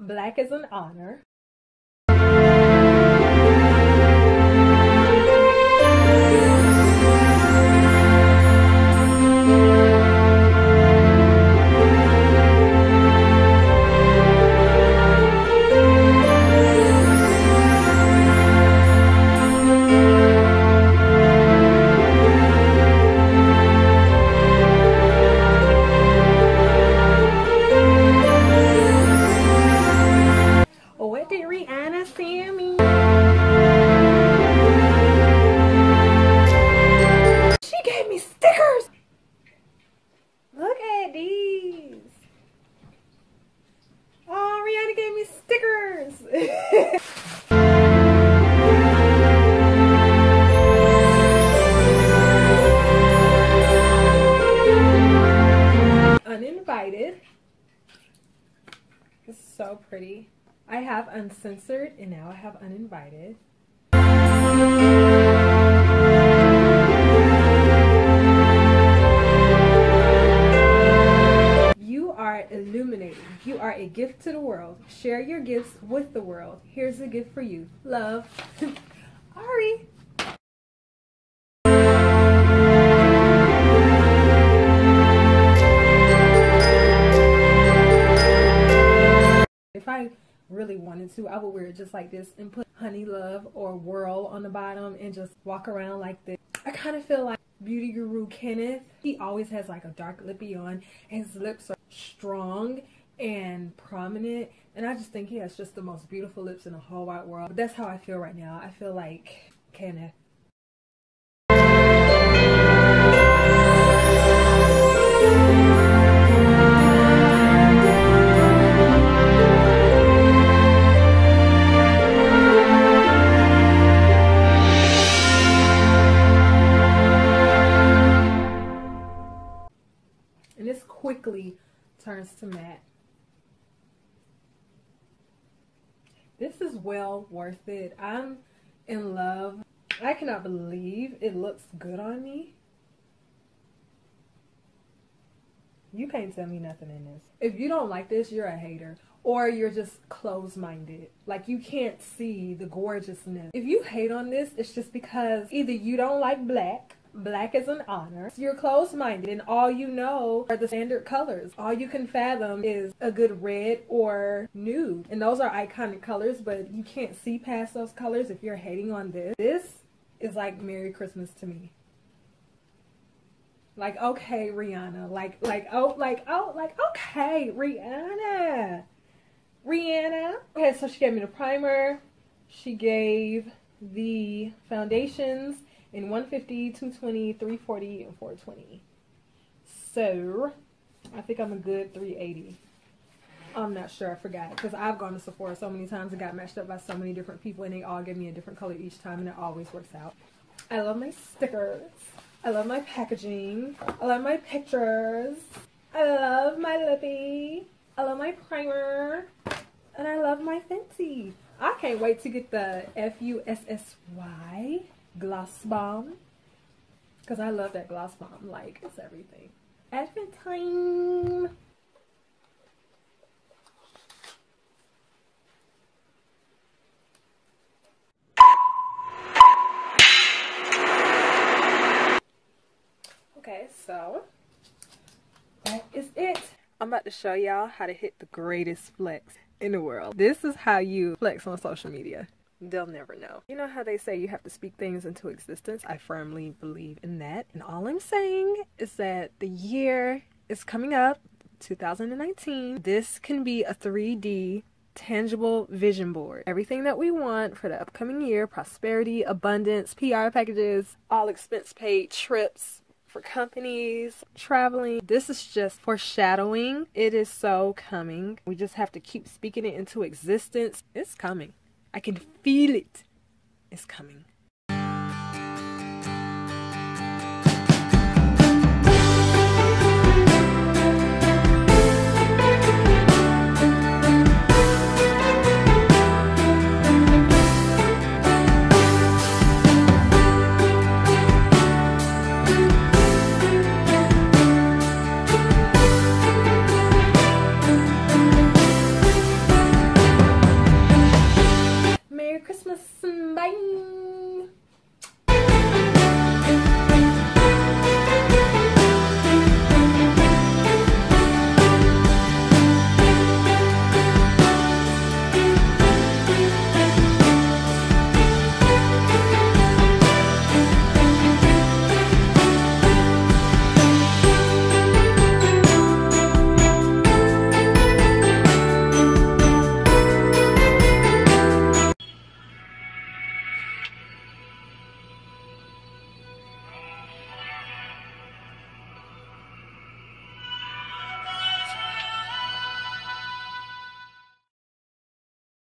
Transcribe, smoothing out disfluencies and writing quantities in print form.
Black is an honor. Uninvited. It's so pretty. I have Uncensored and now I have Uninvited. You are illuminating. You are a gift to the world. Share your gifts with the world. Here's a gift for you. Love. Ari. If I really wanted to, I would wear it just like this and put Honey Love or Whirl on the bottom and just walk around like this. I kind of feel like beauty guru Kenneth. He always has like a dark lippy on and his lips are strong and prominent, and I just think he has just the most beautiful lips in the whole wide world. But that's how I feel right now. I feel like Kenneth. And this quickly turns to matte. This is well worth it. I'm in love. I cannot believe it looks good on me. You can't tell me nothing in this. If you don't like this, you're a hater. Or you're just closed-minded. Like, you can't see the gorgeousness. If you hate on this, it's just because either you don't like black. Black is an honor. You're closed-minded and all you know are the standard colors. All you can fathom is a good red or nude. And those are iconic colors, but you can't see past those colors if you're hating on this. This is like Merry Christmas to me. Like, okay, Rihanna. Like, okay, Rihanna. Rihanna. Okay, so she gave me the primer. She gave the foundations in 150, 220, 340, and 420. So, I think I'm a good 380. I'm not sure, I forgot. Because I've gone to Sephora so many times and got matched up by so many different people and they all give me a different color each time and it always works out. I love my stickers. I love my packaging. I love my pictures. I love my lippy. I love my primer. And I love my Fenty. I can't wait to get the Fussy gloss bomb, because I love that gloss bomb. Like, it's everything. Advent time. Okay, so that is it. I'm about to show y'all how to hit the greatest flex in the world. This is how you flex on social media. They'll never know. You know how they say you have to speak things into existence? I firmly believe in that. And all I'm saying is that the year is coming up, 2019. This can be a 3D tangible vision board. Everything that we want for the upcoming year: prosperity, abundance, PR packages, all expense paid trips for companies, traveling. This is just foreshadowing. It is so coming. We just have to keep speaking it into existence. It's coming. I can feel it. It's coming. Bye.